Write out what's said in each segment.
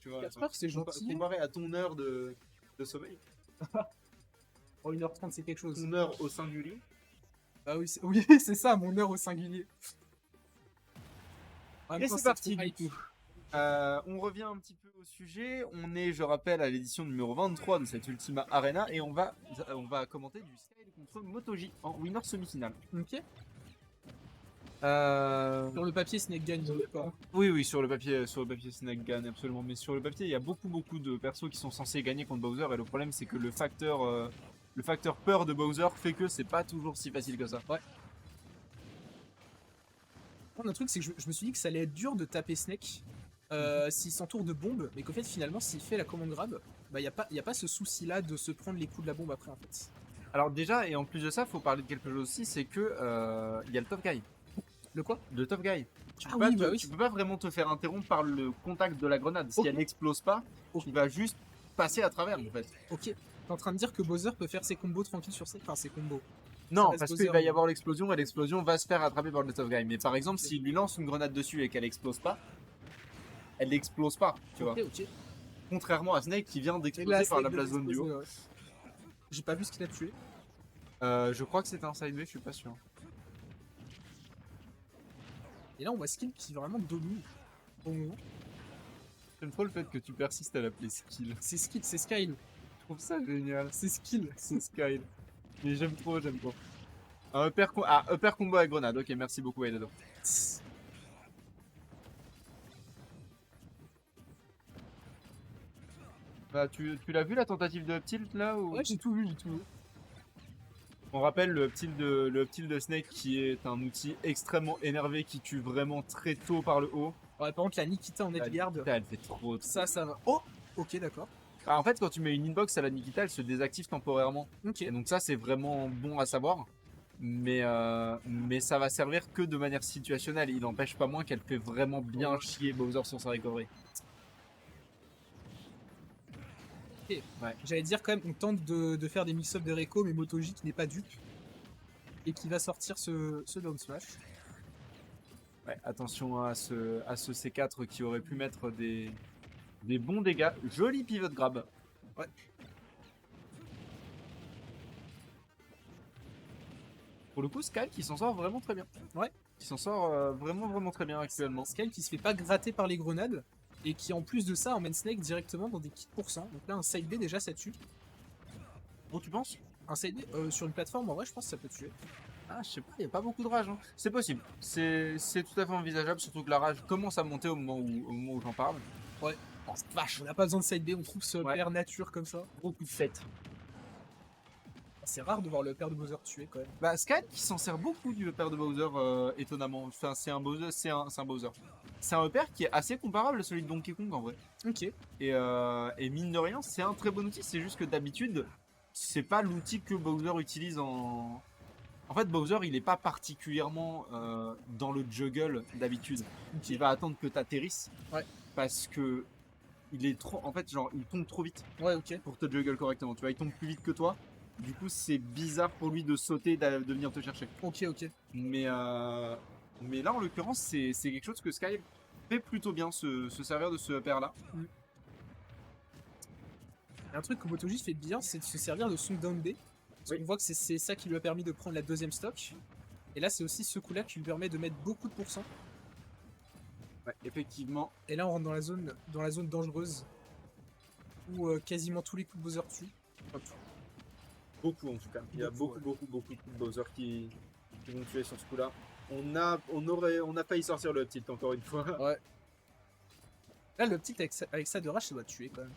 tu vois. 4 heures, c'est gentil. Comparé à ton heure de sommeil. Oh, 1h30, c'est quelque chose. Ton heure au sein du lit. Bah oui, oui, c'est ça, mon heure au singulier. En même Et temps, c'est parti trop du hype. coup. On revient un petit peu au sujet. On est, je rappelle, à l'édition numéro 23 de cette Ultima Arena et on va commenter du Sky contre MotoG en winner semi-finale. Ok. Sur le papier, Snake gagne, d'accord. Oui, sur le papier, Snake gagne absolument. Mais sur le papier, il y a beaucoup de persos qui sont censés gagner contre Bowser et le problème, c'est que le facteur peur de Bowser fait que c'est pas toujours si facile que ça. Ouais. Un truc, c'est que je me suis dit que ça allait être dur de taper Snake s'il s'entoure de bombes, mais qu'en fait, finalement, s'il fait la commande grab, bah y a pas ce souci-là de se prendre les coups de la bombe après, en fait. Alors déjà, et en plus de ça, faut parler de quelque chose aussi, c'est que il y a le top guy. Le quoi? Le top guy. Tu Tu peux pas vraiment te faire interrompre par le contact de la grenade. Si elle n'explose pas, tu vas juste passer à travers en fait. Ok. T'es en train de dire que Bowser peut faire ses combos tranquilles sur ses... Enfin, ses combos. Non, parce qu'il va y avoir l'explosion et l'explosion va se faire attraper par le top guy. Mais par exemple, s'il lui lance une grenade dessus et qu'elle explose pas, elle n'explose pas, tu vois. Ok. Contrairement à Snake qui vient d'exploser par la place zone du haut. Ouais. J'ai pas vu ce qu'il a tué. Je crois que c'était un side B, je suis pas sûr. Et là, on voit Skill qui vraiment domine au moment. J'aime trop le fait que tu persistes à l'appeler Skill. C'est Skill, c'est Skyle. Je trouve ça génial. C'est Skill. C'est Skyle. Mais j'aime trop. Un upper combo avec grenade. Ok, merci beaucoup, Aidado. Bah, tu l'as vu la tentative de up tilt là ou... Ouais, j'ai tout vu. On rappelle le up tilt de Snake qui est un outil extrêmement énervé qui tue vraiment très tôt par le haut. Ouais, par contre, la Nikita en Edgeguard, Elle fait trop. ça va. Oh, ok, d'accord. Ah, en fait, quand tu mets une inbox à la Nikita, elle se désactive temporairement. Ok. Et donc ça, c'est vraiment bon à savoir. Mais ça va servir que de manière situationnelle. Il n'empêche pas moins qu'elle fait vraiment bien chier Bowser sur sa recovery. Ok. Ouais. J'allais dire quand même, on tente de faire des mix-up de Reiko, mais MotoG qui n'est pas dupe. Et qui va sortir ce down smash. Ouais, attention à ce C4 qui aurait pu mettre des bons dégâts. Joli pivot grab. Ouais. Pour le coup, Sky qui s'en sort vraiment très bien. Ouais. Qui s'en sort vraiment très bien actuellement. Sky qui se fait pas gratter par les grenades. Et qui en plus de ça emmène Snake directement dans des kits %. Donc là, un side B déjà, ça tue. Bon, tu penses? Un side B sur une plateforme, en vrai, je pense que ça peut tuer. Ah, je sais pas, il n'y a pas beaucoup de rage. Hein. C'est possible. C'est tout à fait envisageable, surtout que la rage commence à monter au moment où j'en parle. Ouais. Oh, vache, on n'a pas besoin de side B, on trouve ce père nature comme ça. Beaucoup de fêtes. C'est rare de voir le père de Bowser tuer quand même. Bah, Sky qui s'en sert beaucoup du père de Bowser, étonnamment. Enfin, c'est un Bowser. C'est un Bowser. C'est un repère qui est assez comparable à celui de Donkey Kong en vrai. Ok. Et mine de rien, c'est un très bon outil. C'est juste que d'habitude, c'est pas l'outil que Bowser utilise en. En fait, Bowser, il est pas particulièrement dans le juggle d'habitude. Il va attendre que t'atterrisses. Ouais. Parce que il est trop. En fait, genre, il tombe trop vite. Ouais, ok. Pour te juggle correctement. Tu vois, il tombe plus vite que toi. Du coup, c'est bizarre pour lui de sauter, de venir te chercher. Ok. Mais là, en l'occurrence, c'est quelque chose que Sky fait plutôt bien, se servir de ce pair-là. Un truc que MotoG fait bien, c'est de se servir de son down B. Parce qu'on voit que c'est ça qui lui a permis de prendre la deuxième stock. Et là, c'est aussi ce coup-là qui lui permet de mettre beaucoup de %. Ouais, effectivement. Et là, on rentre dans la zone dangereuse. Où quasiment tous les coups de Bowser tuent. Enfin, tout. Beaucoup en tout cas. Il y a beaucoup de Bowser qui vont tuer sur ce coup-là. On a failli sortir le up tilt encore une fois. Ouais. Là, le petit avec ça de rage, ça doit tuer quand même.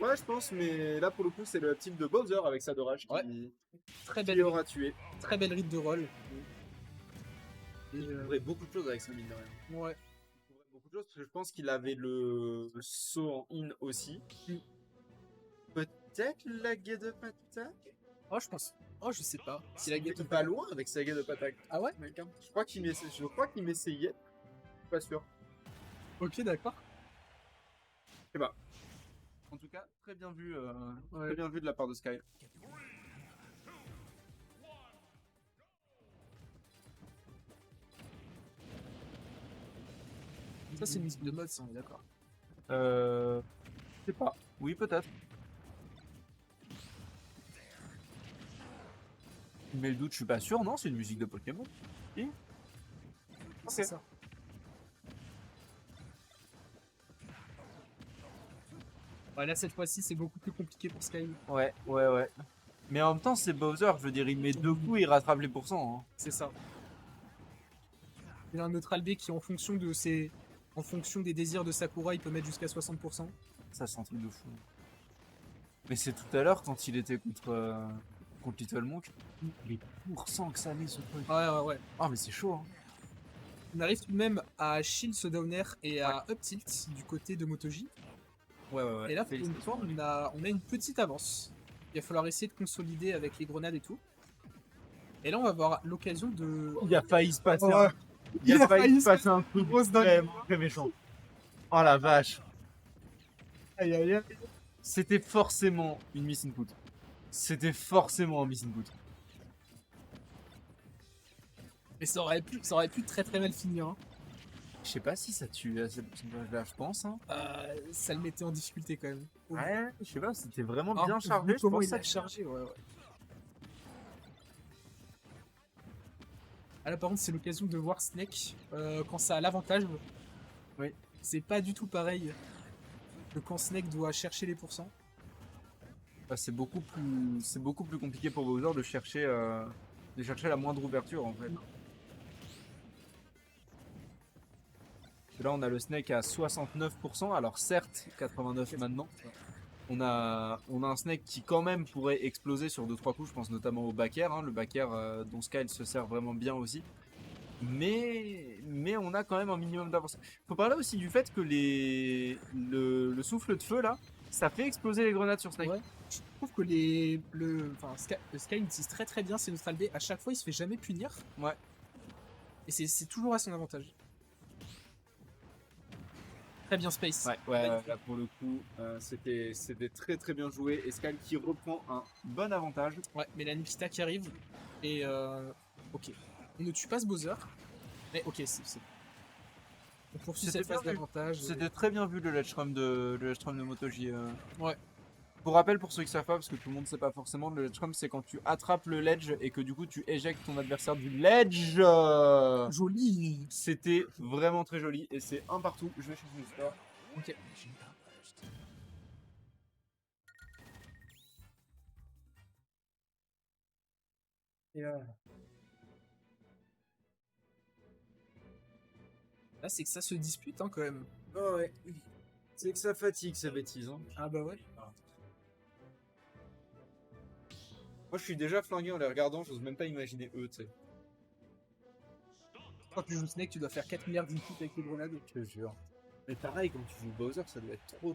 Ouais, je pense, mais là pour le coup, c'est le up tilt de Bowser avec sa de rage qui aura tué. Très belle ride de roll. Il ouvrait beaucoup de choses avec sa mine de rien. Ouais. Il ouvrait beaucoup de choses parce que je pense qu'il avait le saut en in aussi. Peut-être la guette de patate. Oh, je pense. Oh, je sais pas. Si la guette pas loin avec sa guette de patate. Ah ouais? Je crois qu'il m'essayait. Pas sûr. Ok, d'accord. Et bah. En tout cas, très bien vu de la part de Sky. Ça, c'est une musique de mode, ça, on est d'accord. Je sais pas. Oui, peut-être. Mais le doute, je suis pas sûr. Non, c'est une musique de Pokémon. Si. C'est Ok. ça. Ouais, là, cette fois-ci, c'est beaucoup plus compliqué pour Sky. Ouais, ouais, ouais. Mais en même temps, c'est Bowser. Je veux dire, il met 2 coups, il rattrape les pourcents. Hein. C'est ça. Il a un neutral B qui, en fonction des désirs de Sakura, il peut mettre jusqu'à 60%. Ça, c'est un truc de fou. Mais c'est tout à l'heure, quand il était contre Little Monk, les pourcents que ça met, ce truc. Ouais, ouais, ouais. Ah, mais c'est chaud. Hein. On arrive tout de même à shield ce downer et à up tilt du côté de Motoji. Ouais, ouais, ouais. Et là, pour une fois, on a une petite avance. Il va falloir essayer de consolider avec les grenades et tout. Et là, on va avoir l'occasion de... Il a failli se passer Ouais. Il a failli se passer un truc très, très méchant. Oh la vache. Aïe, aïe, aïe. C'était forcément une miss input. C'était forcément un miss input. Mais ça aurait pu très très mal finir. Hein. Je sais pas si ça tue à cette pourcentage-là, je pense. Hein. Ça le mettait en difficulté quand même. Ouais, je sais pas, c'était vraiment Ah, bien vu chargé. Je comment pense il que l'a chargé, ouais, ouais. Ah là, par contre, c'est l'occasion de voir Snake quand ça a l'avantage. Oui. C'est pas du tout pareil que quand Snake doit chercher les pourcents. c'est beaucoup plus compliqué pour Bowser de chercher la moindre ouverture en fait. Là, on a le Snake à 69%. Alors certes, 89 maintenant. On a un Snake qui quand même pourrait exploser sur 2-3 coups, je pense notamment au back air, hein, le back air dont Skyle se sert vraiment bien aussi. Mais on a quand même un minimum d'avance. Faut parler aussi du fait que le souffle de feu là, ça fait exploser les grenades sur Snake. Ouais. Je trouve que Sky utilise très très bien ses neutral B. À chaque fois, il se fait jamais punir. Ouais. Et c'est toujours à son avantage. Très bien Space. Ouais, là pour le coup, c'était très très bien joué. Et Skyle qui reprend un bon avantage. Ouais, mais la Nikita qui arrive. Et ok. On ne tue pas ce Bowser. Mais ok, c'est. On poursuit C'était cette phase bien vu. d'avantage. C'était très bien vu le ledge run de Motoji. Ouais. Pour rappel, pour ceux qui savent pas, parce que tout le monde sait pas forcément, le ledge run c'est quand tu attrapes le ledge et que du coup tu éjectes ton adversaire du ledge. Joli. C'était vraiment très joli et c'est un partout. Je vais chercher le score. Ok. Et là, c'est que ça se dispute hein, quand même. Oh ouais. C'est que ça fatigue ces bêtises. Hein. Ah bah ouais. Moi je suis déjà flingué en les regardant, j'ose même pas imaginer eux, tu sais. Quand tu joues Snake, tu dois faire 4 milliards d'input avec les grenades. Je te jure. Mais pareil, quand tu joues Bowser, ça doit être trop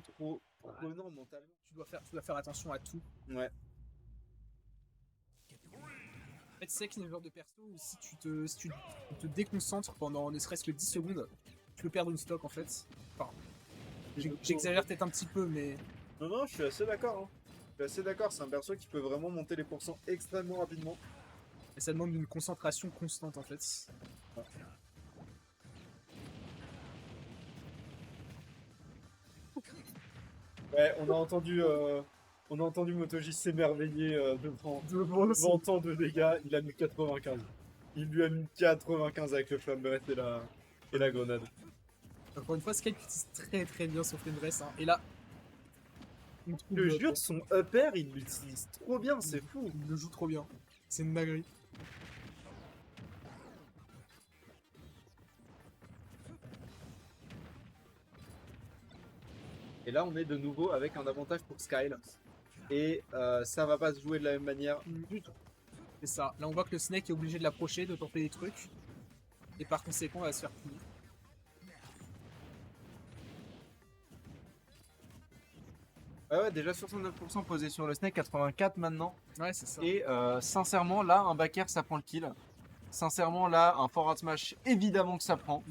prenant mentalement. Tu dois faire attention à tout. Ouais. En fait, c'est qu'il y a une genre de perso où si tu te déconcentres pendant ne serait-ce que 10 secondes, tu peux perdre une stock en fait. Enfin, j'exagère peut-être un petit peu, mais Non, je suis assez d'accord. Hein. Je suis assez d'accord, c'est un perso qui peut vraiment monter les pourcents extrêmement rapidement. ça demande une concentration constante en fait. Ouais, on a entendu Motoji s'émerveiller devant tant de dégâts. Il a mis 95. Il lui a mis 95 avec le flamberette et la grenade. Encore une fois, Skype utilise très très bien son flame dress. Hein. Et là, on trouve Je te jure, son upper, il l'utilise trop bien, c'est fou. il le joue trop bien. C'est une dinguerie. Et là, on est de nouveau avec un avantage pour Skyle. Et ça va pas se jouer de la même manière du tout. C'est ça. Là, on voit que le Snake est obligé de l'approcher, de tenter des trucs. Et par conséquent, on va se faire punir. Ouais, déjà 69% posé sur le Snake, 84 maintenant. Ouais, c'est ça. Et sincèrement, là, un back air, ça prend le kill. Sincèrement, là, un forward smash, évidemment que ça prend.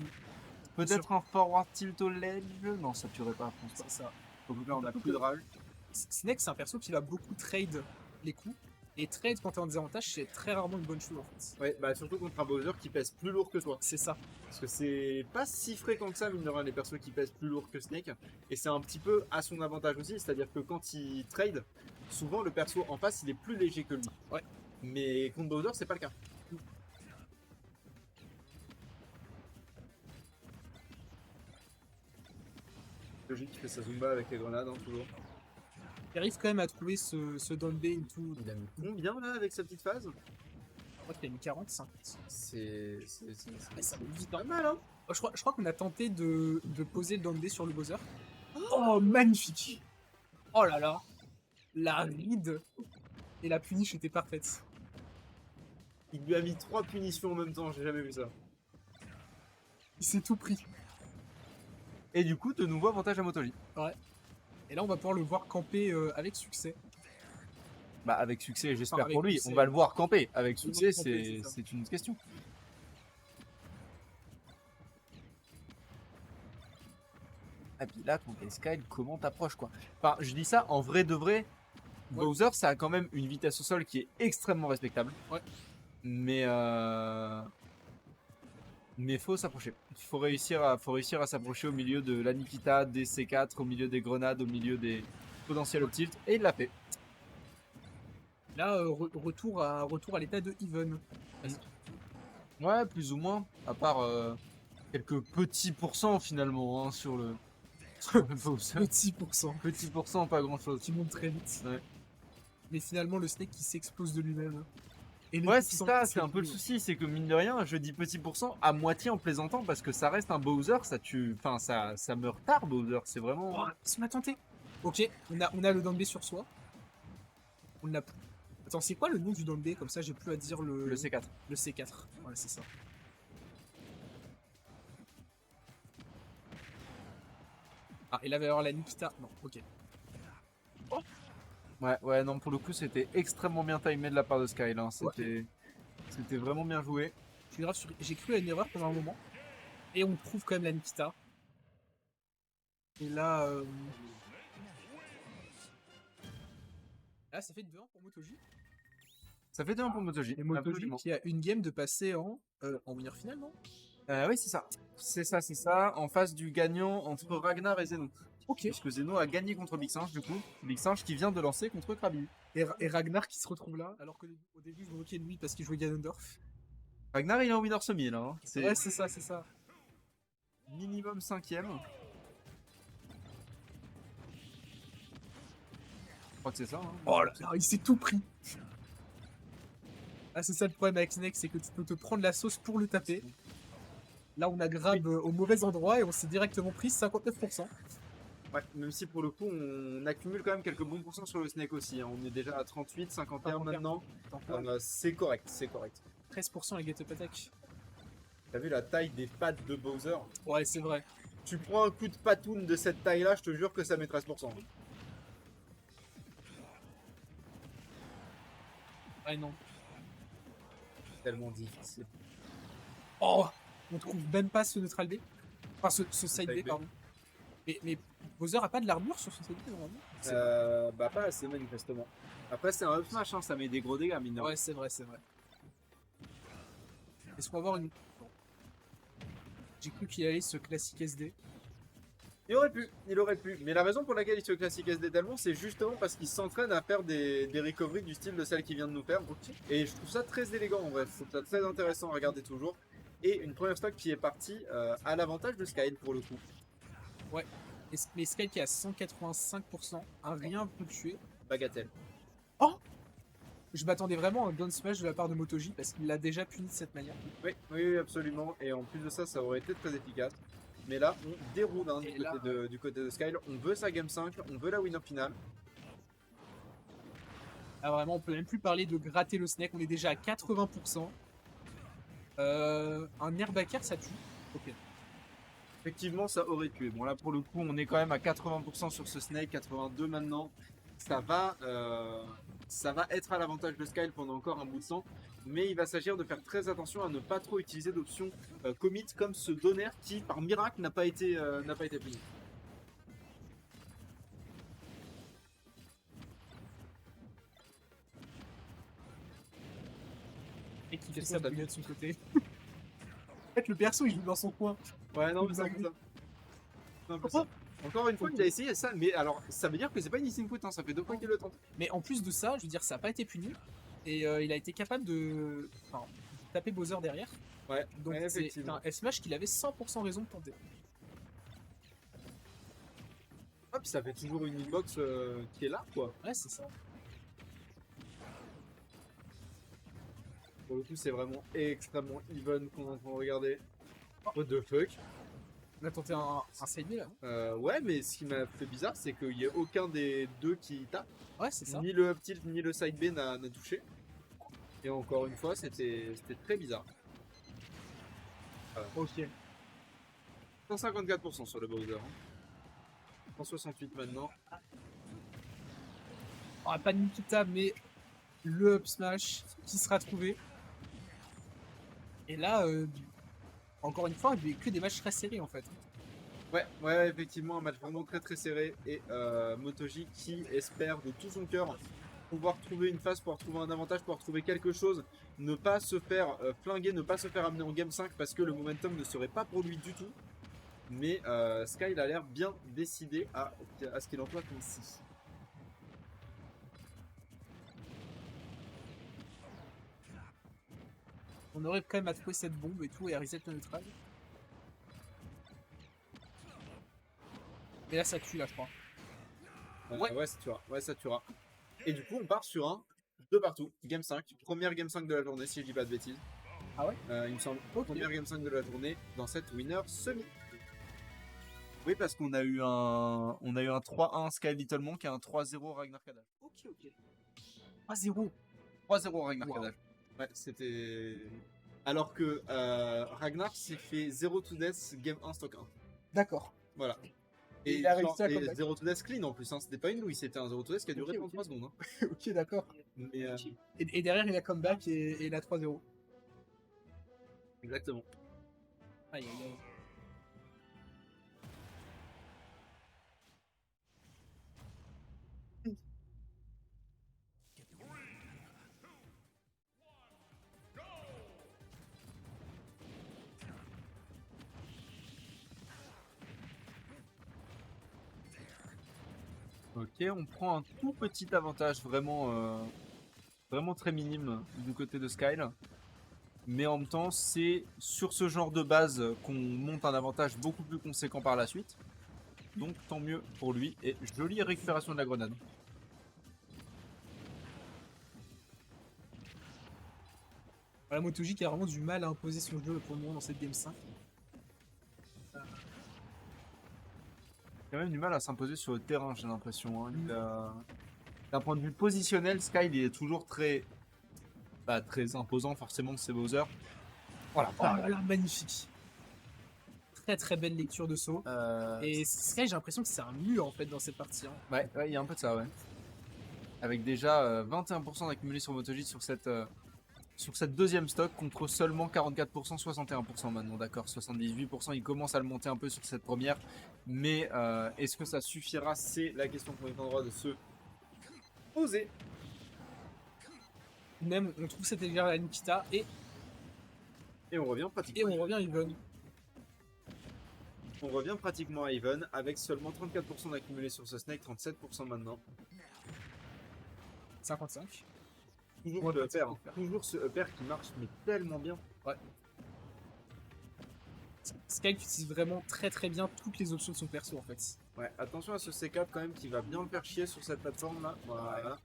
Peut-être un forward tilt au ledge. Non, ça tuerait pas, je pense pas. C'est ça. Donc là, on a plus de rage. Snake, c'est un perso qui va beaucoup trade les coups. Et trade quand t'es en désavantage, c'est très rarement une bonne chose en fait. Ouais, bah surtout contre un Bowser qui pèse plus lourd que toi. C'est ça. Parce que c'est pas si fréquent que ça, mine de rien, les persos qui pèsent plus lourd que Snake. Et c'est un petit peu à son avantage aussi, c'est-à-dire que quand il trade, souvent le perso en face il est plus léger que lui. Ouais. Mais contre Bowser, c'est pas le cas. Logique qui fait sa Zumba avec les grenades, hein, toujours. Il arrive quand même à trouver ce down B into. Il a mis combien là avec sa petite phase? Je crois qu'il a mis 40, 50. C'est Ah, ça va vite, pas hein. mal, hein. Oh, je crois qu'on a tenté de poser le down B sur le Bowser. Oh, magnifique! Oh là là! La ride et la punish était parfaite. Il lui a mis 3 punitions en même temps, j'ai jamais vu ça. Il s'est tout pris. Et du coup, de nouveau avantage à Motoji. Et là, on va pouvoir le voir camper avec succès. Bah avec succès, j'espère Enfin, pour avec lui. succès. On va le voir camper. Avec On va succès, le camper, c'est ça. c'est une autre question. Ah puis là, contre Skyle, comment t'approches quoi? Enfin, je dis ça en vrai de vrai. Ouais. Bowser, ça a quand même une vitesse au sol qui est extrêmement respectable. Ouais. Mais faut s'approcher. Faut réussir à s'approcher au milieu de la Nikita, des C4, au milieu des grenades, au milieu des potentiels up tilt. Et il l'a fait. Là, retour à l'état de even. Ouais, plus ou moins. À part quelques petits pourcents finalement hein, sur le Bowser. Petit pourcent. Petit pourcent, pas grand chose. Qui monte très vite. Ouais. Mais finalement, le snake qui s'explose de lui-même. Et les Ouais, c'est pourcents ça, qui c'est un peu le s'explosent. souci, c'est que mine de rien, je dis petit pourcent à moitié en plaisantant parce que ça reste un Bowser, ça tue, enfin ça meurt tard Bowser, c'est vraiment. Oh, on a tenté. Ok, on a le down B sur soi. On l'a plus. Attends, c'est quoi le nom du down B? Comme ça, j'ai plus à dire Le C4. le C4. Ouais, c'est ça. Ah, et là, il va y avoir la Nikita. Non, ok. Ouais, non, pour le coup, c'était extrêmement bien timé de la part de Skyle, hein. C'était vraiment bien joué. Je suis grave sur... J'ai cru à une erreur pendant un moment. Et on trouve quand même la Nikita. Et là... Là, ça fait 2-1 pour Motoji. Ça fait 2-1 pour Motoji. Et Motoji absolument. qui a une game de passer en winner final, non? Oui, c'est ça. C'est ça, en face du gagnant entre Ragnar et Zeno. Ok. Puisque Zeno a gagné contre Big Singe, du coup. Big Singe qui vient de lancer contre Krabi. Et Ragnar qui se retrouve là, alors qu'au début, je me moquais de lui parce qu'il jouait Ganondorf. Ragnar, il est en winner semi là. Hein. C'est Ouais, c'est ça, c'est ça. minimum 5ème. Je crois que c'est ça. Hein. Oh là là, il s'est tout pris. Ah, c'est ça le problème avec Snake, c'est que tu peux te prendre la sauce pour le taper. Là, on a grab au mauvais endroit et on s'est directement pris 59%. Ouais, même si pour le coup, on accumule quand même quelques bons pourcents sur le Snake aussi. Hein. On est déjà à 38, 51 51. maintenant. T'en parles. C'est correct, c'est correct. 13% la get up attack. T'as vu la taille des pattes de Bowser? Ouais, c'est vrai. Tu prends un coup de patoune de cette taille-là, je te jure que ça met 13%. Ouais, non. Tellement difficile. Oh, on trouve même pas ce neutral B. Enfin, ce side Side B, B. pardon. Mais Bowser a pas de l'armure sur son side B, normalement? Bah pas assez manifestement. Après c'est un up smash, hein, ça met des gros dégâts mine de rien. Ouais, c'est vrai, c'est vrai. Est-ce qu'on va avoir une... Bon. J'ai cru qu'il allait ce classique SD. Il aurait pu. Mais la raison pour laquelle il se classique SD tellement, c'est justement parce qu'il s'entraîne à faire des recoveries du style de celle qu'il vient de nous faire. Et je trouve ça très élégant en vrai, je trouve ça très intéressant à regarder toujours. Et une première stock qui est partie à l'avantage de Skyle pour le coup. Mais Sky qui est à 185%, un rien peut le tuer. Bagatelle. Je m'attendais vraiment à un down smash de la part de Motoji parce qu'il l'a déjà puni de cette manière. Oui, absolument. Et en plus de ça, ça aurait été très efficace. Mais là, on déroule hein, du côté de Skyle. On veut sa game 5, on veut la winner finale. Ah vraiment, on peut même plus parler de gratter le snake, on est déjà à 80%. Un airbacker ça tue. Ok. Effectivement, ça aurait pu. Bon, là, pour le coup, on est quand même à 80% sur ce Snake, 82 maintenant. Ça va être à l'avantage de Skyle pendant encore un bout de temps. Mais il va s'agir de faire très attention à ne pas trop utiliser d'options commit comme ce Donner qui, par miracle, n'a pas été puni. Et qui fait Qu'est-ce sa qu'on t'a bouillette de son côté. En fait, le perso, il joue dans son coin. Ouais, non, mais c'est un peu ça. C'est un peu ça. Encore une fois, il a essayé ça, mais alors, ça veut dire que c'est pas une instant put, hein, ça fait 2 fois qu'il le tente. Mais en plus de ça, je veux dire, ça n'a pas été puni. Et il a été capable de, enfin, de taper Bowser derrière. Ouais, Donc ouais, c'est effectivement. un S-Smash qu'il avait 100% raison de tenter. Ah, puis ça fait toujours une hitbox qui est là, quoi. Ouais, c'est ça. Pour le coup, c'est vraiment extrêmement even quand on regardait. What the fuck? On a tenté un side B là. Ouais, mais ce qui m'a fait bizarre, c'est qu'il n'y a aucun des deux qui tape. Ouais, c'est ça. Ni le up tilt, ni le side B n'a touché. Et encore une fois, c'était très bizarre. Ok. 154% sur le Bowser. Hein. 168 maintenant. Ah, pas de Nikita, mais le up smash qui sera trouvé. Et là, encore une fois, il n'y a que des matchs très serrés en fait. Ouais, effectivement, un match vraiment très serré. Et Motoji qui espère de tout son cœur pouvoir trouver une phase, pouvoir trouver un avantage, pouvoir trouver quelque chose, ne pas se faire flinguer, ne pas se faire amener en game 5 parce que le momentum ne serait pas pour lui du tout. Mais Sky il a l'air bien décidé à ce qu'il emploie comme si. On aurait quand même à trouver cette bombe et tout et à reset le neutral. Et là, ça tue là, je crois. Ouais, ça tuera. Ouais, ça tuera. Et du coup, on part sur un 2 partout. Game 5. Première game 5 de la journée, si je dis pas de bêtises. Ah ouais Il me semble. Ok. Première game 5 de la journée dans cette winner semi. Oui, parce qu'on a eu un 3-1 Sky Little Monk et un 3-0 Ragnar Kadaj. Ok. 3-0. 3-0 Ragnar Wow. Kadaj. Ouais, c'était. Alors que Ragnar s'est fait 0 to death game 1 stock 1. D'accord. Voilà. Et il a réussi à et comeback. 0 to death clean en plus, hein. C'était pas une louille, c'était un 0 to death qui a duré Ok, 33 ok. secondes. Hein. Ok, d'accord. Mais, Et derrière, il a comeback et il a 3-0. exactement. Aïe aïe aïe. Ok, on prend un tout petit avantage vraiment très minime du côté de Skyle. Mais en même temps, c'est sur ce genre de base qu'on monte un avantage beaucoup plus conséquent par la suite. Donc tant mieux pour lui. Et jolie récupération de la grenade. Voilà, Motoji qui a vraiment du mal à imposer son jeu pour le moment dans cette game 5. Il a quand même du mal à s'imposer sur le terrain, j'ai l'impression. Hein. D'un point de vue positionnel, Skyle il est toujours très imposant, forcément, c'est Bowser. Voilà. Oh là là, magnifique. Très belle lecture de saut. Et Sky, j'ai l'impression que c'est un mur en fait dans cette partie. Hein. Ouais, il y a un peu de ça, ouais. Avec déjà 21% d'accumulé sur Motoji sur cette deuxième stock contre seulement 44%, 61% maintenant, d'accord. 78%, il commence à le monter un peu sur cette première. Mais est-ce que ça suffira? C'est la question qu'on est en droit de se poser. Même, on trouve cette légère à Nikita et Et on revient pratiquement. on revient even. On revient pratiquement à even avec seulement 34% d'accumulé sur ce snake, 37% maintenant. 55. Toujours Ouais, ce upper, pratiquement. hein. Toujours ce upper qui marche mais tellement bien. Sky utilise vraiment très bien toutes les options de son perso en fait. Ouais, attention à ce C4 quand même qui va bien le faire chier sur cette plateforme là. Voilà.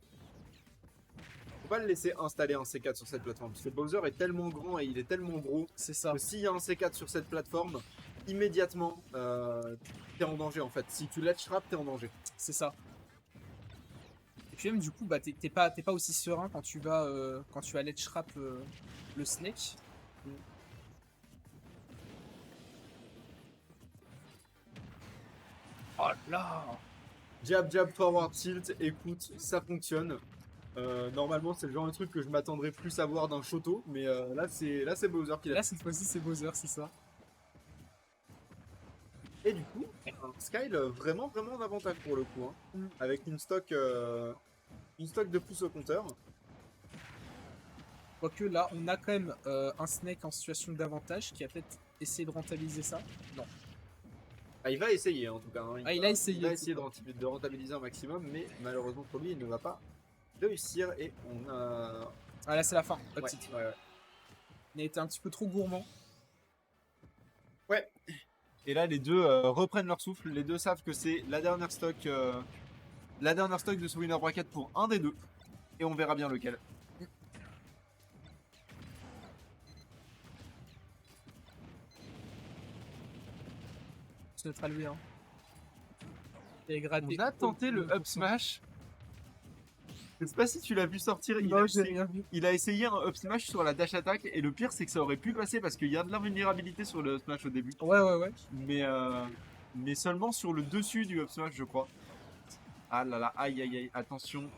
Faut pas le laisser installer un C4 sur cette plateforme parce que Bowser est tellement grand et il est tellement gros C'est ça. que s'il y a un C4 sur cette plateforme, immédiatement t'es en danger en fait. Si tu ledge trap, t'es en danger. C'est ça. Et puis même du coup, bah, t'es pas aussi serein quand tu vas ledge trap le snake. Oh là. Jab, forward tilt, écoute, ça fonctionne. Normalement, c'est le genre de truc que je m'attendrais plus à voir d'un Shoto, mais là c'est Bowser qui l'a. Là cette fois-ci c'est Bowser, c'est ça. Et du coup, un Skyle vraiment en avantage pour le coup, hein, avec une stock de plus au compteur. Quoique là, on a quand même un Snake en situation d'avantage qui a peut-être essayé de rentabiliser ça. Non. Ah, il va essayer en tout cas. Hein. Il a essayé. Il va essayer de rentabiliser un maximum, mais malheureusement pour lui, il ne va pas réussir. Et on a. Ah là, c'est la fin. Ouais, Upset. ouais. Il a été un petit peu trop gourmand. Ouais. Et là, les deux reprennent leur souffle. Les deux savent que c'est la dernière stock de ce winner bracket pour un des deux. Et on verra bien lequel. C'est notre alloué. Hein. On a tenté le up smash. Je sais pas si tu l'as vu sortir. Non, j'ai rien vu. Il a essayé un up smash sur la dash attack. Et le pire, c'est que ça aurait pu passer parce qu'il y a de l'invulnérabilité sur le smash au début. Ouais. Mais seulement sur le dessus du up smash, je crois. Ah là là, aïe, attention.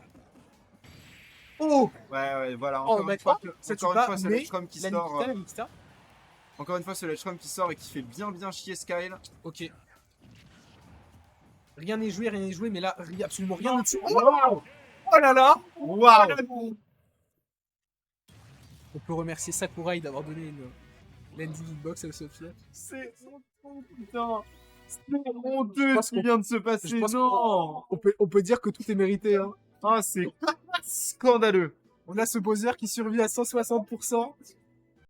Oh! Ouais, voilà. Oh, Encore une fois, ça tue encore une pas, fois, ce mais Ledgecom qui la sort. Nikita. Encore une fois, ce Ledgecom qui sort et qui fait bien chier Skyle. Ok. Rien n'est joué, mais là, absolument rien n'est joué. Wow! Oh là là! Waouh! On peut remercier Sakurai d'avoir donné une landing hitbox à Sophia. C'est putain! C'est honteux ce qui vient de se passer, je pense non! On peut dire que tout est mérité. Hein. Ah, c'est scandaleux! On a ce Bowser qui survit à 160%.